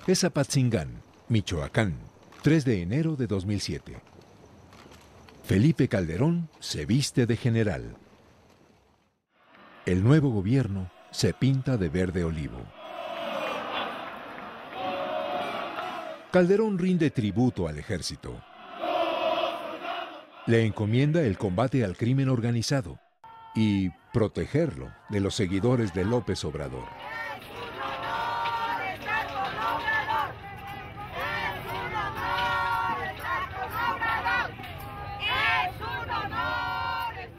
Es Apatzingán, Michoacán, 3 de enero de 2007. Felipe Calderón se viste de general. El nuevo gobierno se pinta de verde olivo. Calderón rinde tributo al ejército. Le encomienda el combate al crimen organizado y protegerlo de los seguidores de López Obrador.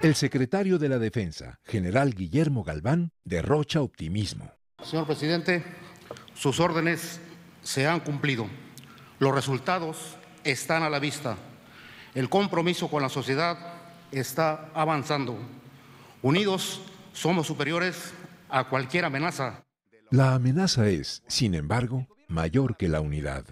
El secretario de la Defensa, general Guillermo Galván, derrocha optimismo. Señor presidente, sus órdenes se han cumplido. Los resultados están a la vista. El compromiso con la sociedad está avanzando. Unidos somos superiores a cualquier amenaza. La amenaza es, sin embargo, mayor que la unidad.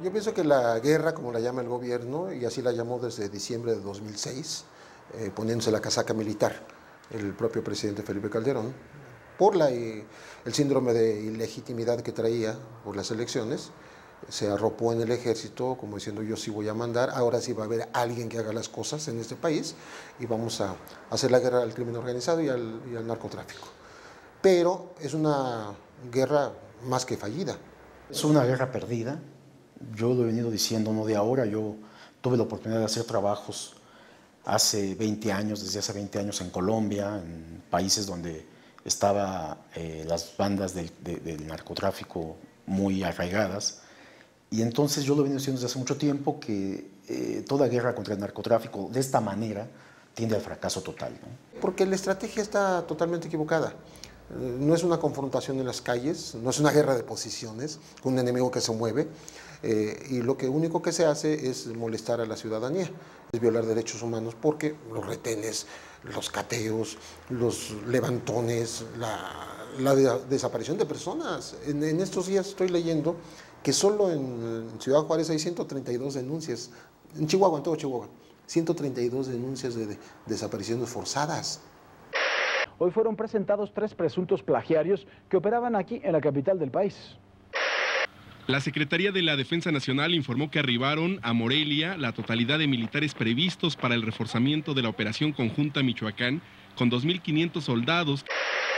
Yo pienso que la guerra, como la llama el gobierno, y así la llamó desde diciembre de 2006, poniéndose la casaca militar, el propio presidente Felipe Calderón, por el síndrome de ilegitimidad que traía por las elecciones, se arropó en el ejército como diciendo yo sí voy a mandar, ahora sí va a haber alguien que haga las cosas en este país y vamos a hacer la guerra al crimen organizado y al narcotráfico. Pero es una guerra más que fallida. Es una guerra perdida. Yo lo he venido diciendo no de ahora, yo tuve la oportunidad de hacer trabajos hace 20 años, desde hace 20 años en Colombia, en países donde estaban las bandas del narcotráfico muy arraigadas. Y entonces yo lo he venido diciendo desde hace mucho tiempo que toda guerra contra el narcotráfico de esta manera tiende al fracaso total, ¿no? Porque la estrategia está totalmente equivocada. No es una confrontación en las calles, no es una guerra de posiciones con un enemigo que se mueve, y lo único que se hace es molestar a la ciudadanía, es violar derechos humanos porque los retenes, los cateos, los levantones, la desaparición de personas. En estos días estoy leyendo que solo en Ciudad Juárez hay 132 denuncias, en Chihuahua, en todo Chihuahua, 132 denuncias de desapariciones forzadas. Hoy fueron presentados 3 presuntos plagiarios que operaban aquí en la capital del país. La Secretaría de la Defensa Nacional informó que arribaron a Morelia la totalidad de militares previstos para el reforzamiento de la Operación Conjunta Michoacán, con 2.500 soldados.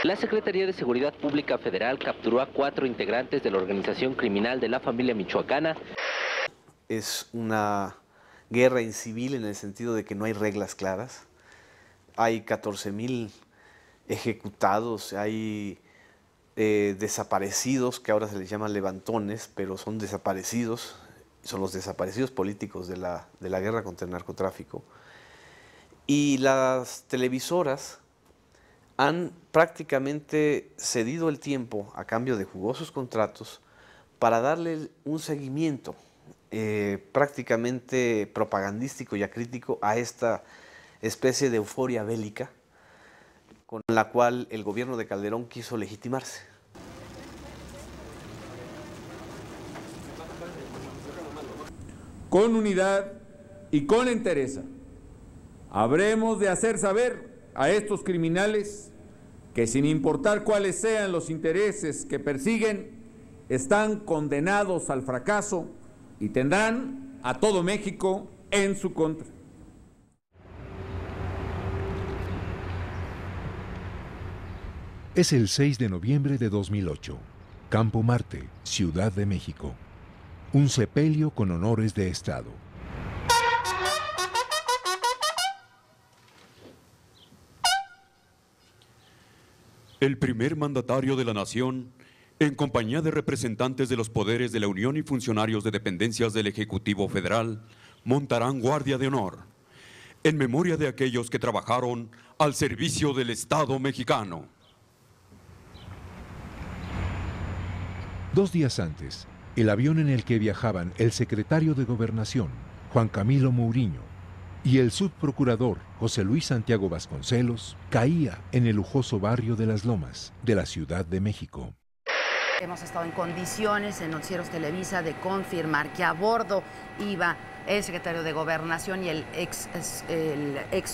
La Secretaría de Seguridad Pública Federal capturó a 4 integrantes de la organización criminal de la familia michoacana. Es una guerra incivil en el sentido de que no hay reglas claras. Hay 14,000 ejecutados, hay desaparecidos, que ahora se les llaman levantones, pero son desaparecidos, son los desaparecidos políticos de la guerra contra el narcotráfico. Y las televisoras han prácticamente cedido el tiempo a cambio de jugosos contratos para darle un seguimiento prácticamente propagandístico y acrítico a esta especie de euforia bélica con la cual el gobierno de Calderón quiso legitimarse. Con unidad y con entereza, habremos de hacer saber a estos criminales que sin importar cuáles sean los intereses que persiguen, están condenados al fracaso y tendrán a todo México en su contra. Es el 6 de noviembre de 2008. Campo Marte, Ciudad de México. Un sepelio con honores de Estado. El primer mandatario de la nación, en compañía de representantes de los poderes de la Unión y funcionarios de dependencias del Ejecutivo Federal, montarán guardia de honor en memoria de aquellos que trabajaron al servicio del Estado mexicano. 2 días antes, el avión en el que viajaban el secretario de Gobernación, Juan Camilo Mourinho, y el subprocurador José Luis Santiago Vasconcelos caía en el lujoso barrio de Las Lomas de la Ciudad de México. Hemos estado en condiciones en Noticieros Televisa de confirmar que a bordo iba el secretario de Gobernación y el ex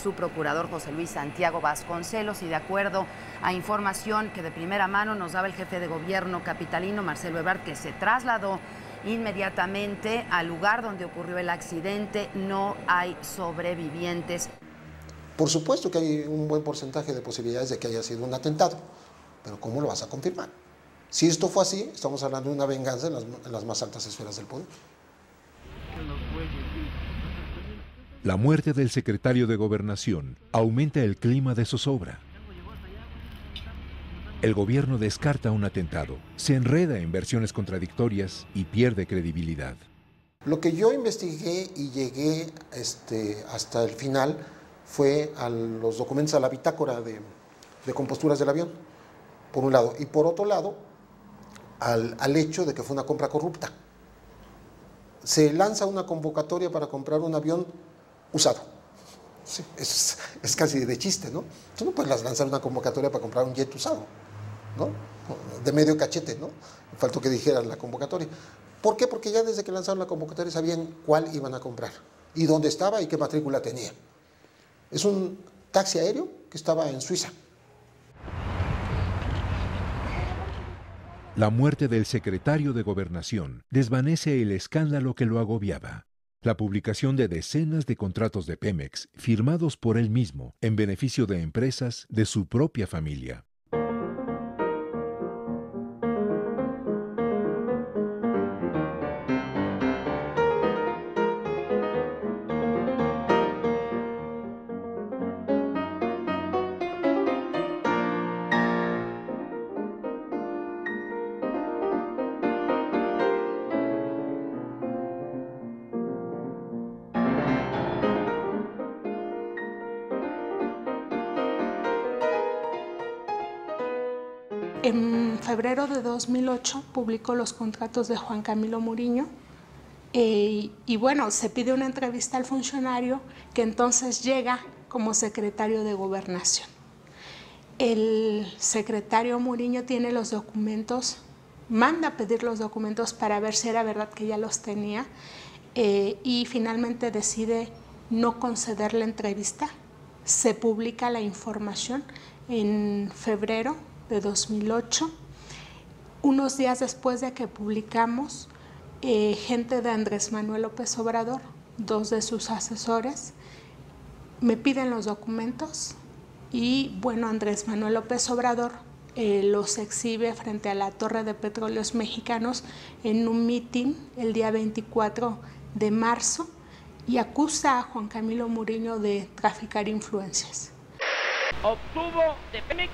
subprocurador José Luis Santiago Vasconcelos, y de acuerdo a información que de primera mano nos daba el jefe de gobierno capitalino, Marcelo Ebrard, que se trasladó inmediatamente al lugar donde ocurrió el accidente, no hay sobrevivientes. Por supuesto que hay un buen porcentaje de posibilidades de que haya sido un atentado, pero ¿cómo lo vas a confirmar? Si esto fue así, estamos hablando de una venganza en las más altas esferas del poder. La muerte del secretario de Gobernación aumenta el clima de zozobra. El gobierno descarta un atentado, se enreda en versiones contradictorias y pierde credibilidad. Lo que yo investigué y llegué hasta el final fue a los documentos, a la bitácora de composturas del avión, por un lado, y por otro lado, al hecho de que fue una compra corrupta. Se lanza una convocatoria para comprar un avión usado. Sí, es casi de chiste, ¿no? Tú no puedes lanzar una convocatoria para comprar un jet usado, ¿no? De medio cachete, ¿no? Faltó que dijeran la convocatoria. ¿Por qué? Porque ya desde que lanzaron la convocatoria sabían cuál iban a comprar y dónde estaba y qué matrícula tenía. Es un taxi aéreo que estaba en Suiza. La muerte del secretario de Gobernación desvanece el escándalo que lo agobiaba. La publicación de decenas de contratos de Pemex firmados por él mismo en beneficio de empresas de su propia familia. En febrero de 2008 publicó los contratos de Juan Camilo Mourinho y bueno, se pide una entrevista al funcionario que entonces llega como secretario de Gobernación. El secretario Mourinho tiene los documentos, manda a pedir los documentos para ver si era verdad que ya los tenía y finalmente decide no conceder la entrevista. Se publica la información en febrero de 2008. Unos días después de que publicamos, gente de Andrés Manuel López Obrador, 2 de sus asesores, me piden los documentos y bueno, Andrés Manuel López Obrador los exhibe frente a la Torre de Petróleos Mexicanos en un mitin el día 24 de marzo y acusa a Juan Camilo Mourinho de traficar influencias. Obtuvo de Pemex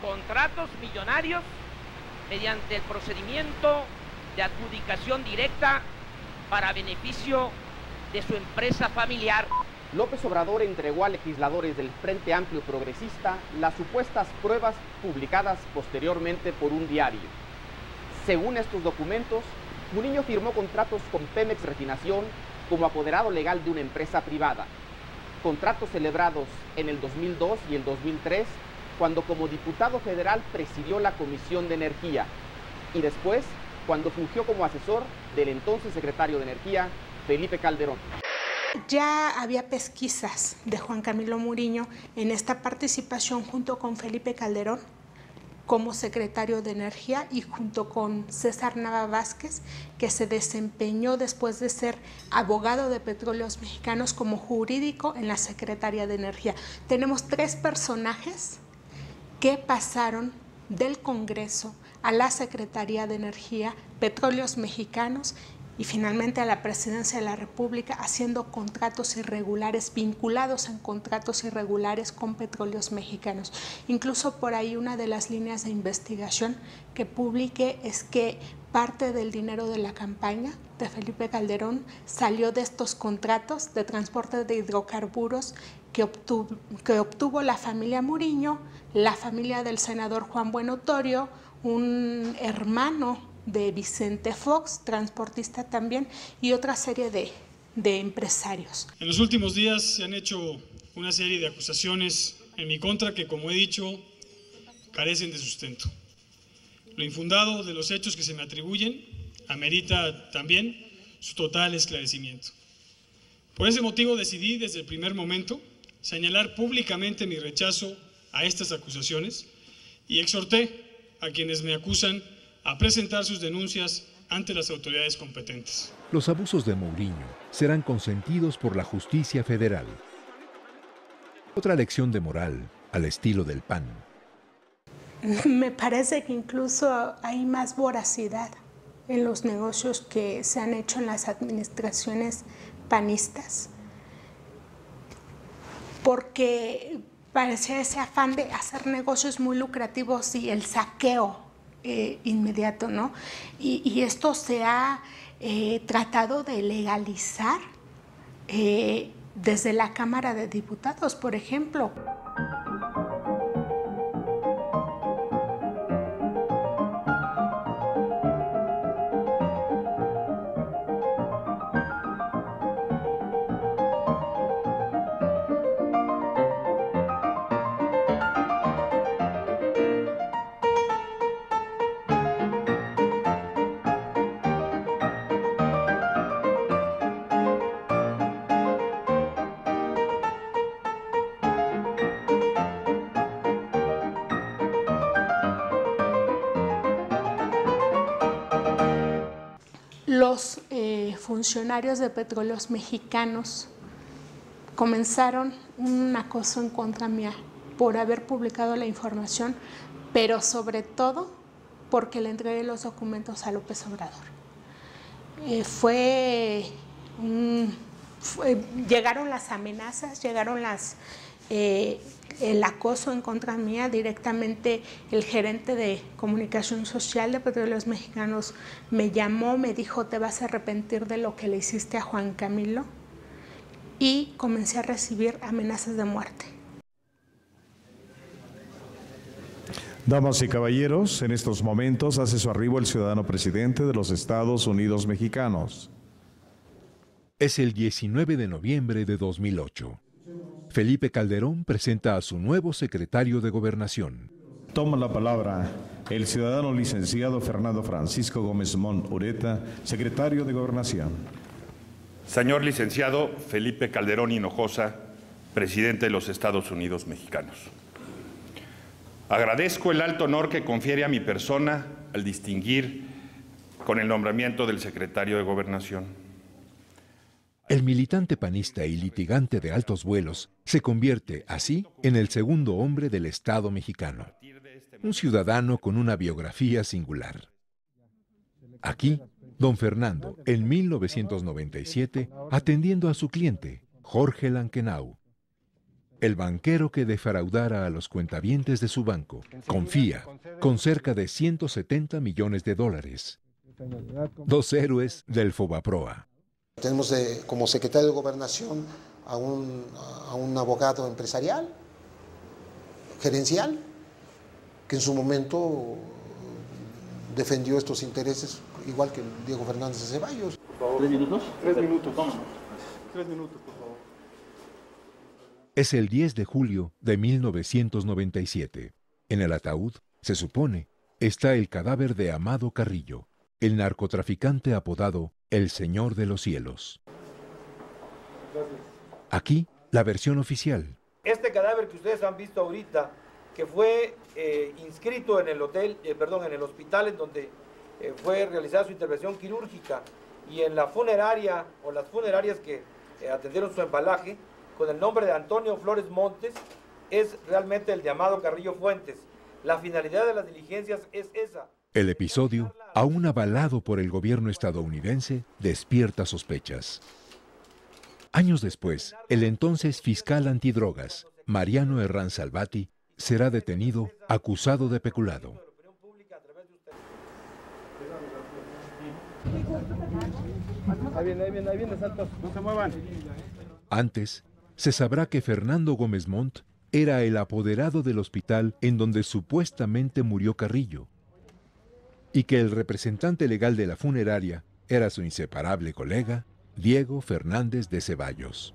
contratos millonarios mediante el procedimiento de adjudicación directa para beneficio de su empresa familiar. López Obrador entregó a legisladores del Frente Amplio Progresista las supuestas pruebas publicadas posteriormente por un diario. Según estos documentos, Mourinho firmó contratos con Pemex Refinación como apoderado legal de una empresa privada. Contratos celebrados en el 2002 y el 2003, cuando como diputado federal presidió la Comisión de Energía, y después cuando fungió como asesor del entonces secretario de Energía, Felipe Calderón. Ya había pesquisas de Juan Camilo Mourinho en esta participación junto con Felipe Calderón como secretario de Energía y junto con César Nava Vázquez, que se desempeñó después de ser abogado de Petróleos Mexicanos como jurídico en la Secretaría de Energía. Tenemos 3 personajes que pasaron del Congreso a la Secretaría de Energía, Petróleos Mexicanos y finalmente a la presidencia de la República haciendo contratos irregulares, vinculados en contratos irregulares con Petróleos Mexicanos. Incluso por ahí una de las líneas de investigación que publiqué es que parte del dinero de la campaña de Felipe Calderón salió de estos contratos de transporte de hidrocarburos que obtuvo la familia Muriño, la familia del senador Juan Buenotorio, un hermano de Vicente Fox, transportista también, y otra serie de empresarios. En los últimos días se han hecho una serie de acusaciones en mi contra que, como he dicho, carecen de sustento. Lo infundado de los hechos que se me atribuyen amerita también su total esclarecimiento. Por ese motivo decidí desde el primer momento señalar públicamente mi rechazo a estas acusaciones y exhorté a quienes me acusan a presentar sus denuncias ante las autoridades competentes. Los abusos de Mouriño serán consentidos por la justicia federal. Otra lección de moral al estilo del PAN. Me parece que incluso hay más voracidad en los negocios que se han hecho en las administraciones panistas, porque parecía ese afán de hacer negocios muy lucrativos y el saqueo inmediato, ¿no? Y esto se ha tratado de legalizar desde la Cámara de Diputados, por ejemplo. Los funcionarios de Petróleos Mexicanos comenzaron un acoso en contra mía por haber publicado la información, pero sobre todo porque le entregué los documentos a López Obrador. Llegaron las amenazas, llegaron el acoso en contra mía. Directamente el gerente de comunicación social de Petróleos Mexicanos me llamó, me dijo: te vas a arrepentir de lo que le hiciste a Juan Camilo, y comencé a recibir amenazas de muerte. Damas y caballeros, en estos momentos hace su arribo el ciudadano presidente de los Estados Unidos Mexicanos. Es el 19 de noviembre de 2008. Felipe Calderón presenta a su nuevo secretario de Gobernación. Toma la palabra el ciudadano licenciado Fernando Francisco Gómez Mont Ureta, secretario de Gobernación. Señor licenciado Felipe Calderón Hinojosa, presidente de los Estados Unidos Mexicanos. Agradezco el alto honor que confiere a mi persona al distinguir con el nombramiento del secretario de Gobernación. El militante panista y litigante de altos vuelos se convierte, así, en el segundo hombre del Estado mexicano. Un ciudadano con una biografía singular. Aquí, don Fernando, en 1997, atendiendo a su cliente, Jorge Lankenau. El banquero que defraudara a los cuentavientes de su banco, confía, con cerca de $170 millones. Dos héroes del Fobaproa. Tenemos como secretario de Gobernación a un abogado empresarial, gerencial, que en su momento defendió estos intereses, igual que Diego Fernández de Ceballos. ¿3 minutos? 3 minutos, vámonos. 3 minutos, por favor. Es el 10 de julio de 1997. En el ataúd, se supone, está el cadáver de Amado Carrillo, el narcotraficante apodado El Señor de los Cielos. Aquí, la versión oficial. Este cadáver que ustedes han visto ahorita, que fue inscrito en el en el hospital en donde fue realizada su intervención quirúrgica, y en la funeraria o las funerarias que atendieron su embalaje, con el nombre de Antonio Flores Montes, es realmente el de Amado Carrillo Fuentes. La finalidad de las diligencias es esa. El episodio, aún avalado por el gobierno estadounidense, despierta sospechas. Años después, el entonces fiscal antidrogas, Mariano Herrán Salvati, será detenido acusado de peculado. Ahí viene, Santos. No se muevan. Antes, se sabrá que Fernando Gómez Montt era el apoderado del hospital en donde supuestamente murió Carrillo, y que el representante legal de la funeraria era su inseparable colega, Diego Fernández de Ceballos.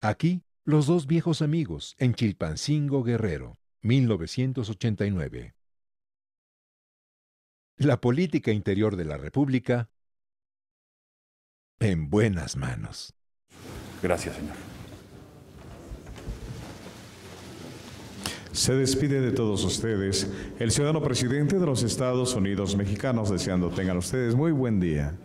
Aquí, los dos viejos amigos en Chilpancingo, Guerrero, 1989. La política interior de la República en buenas manos. Gracias, señor. Se despide de todos ustedes el ciudadano presidente de los Estados Unidos mexicanos, deseando tengan ustedes muy buen día.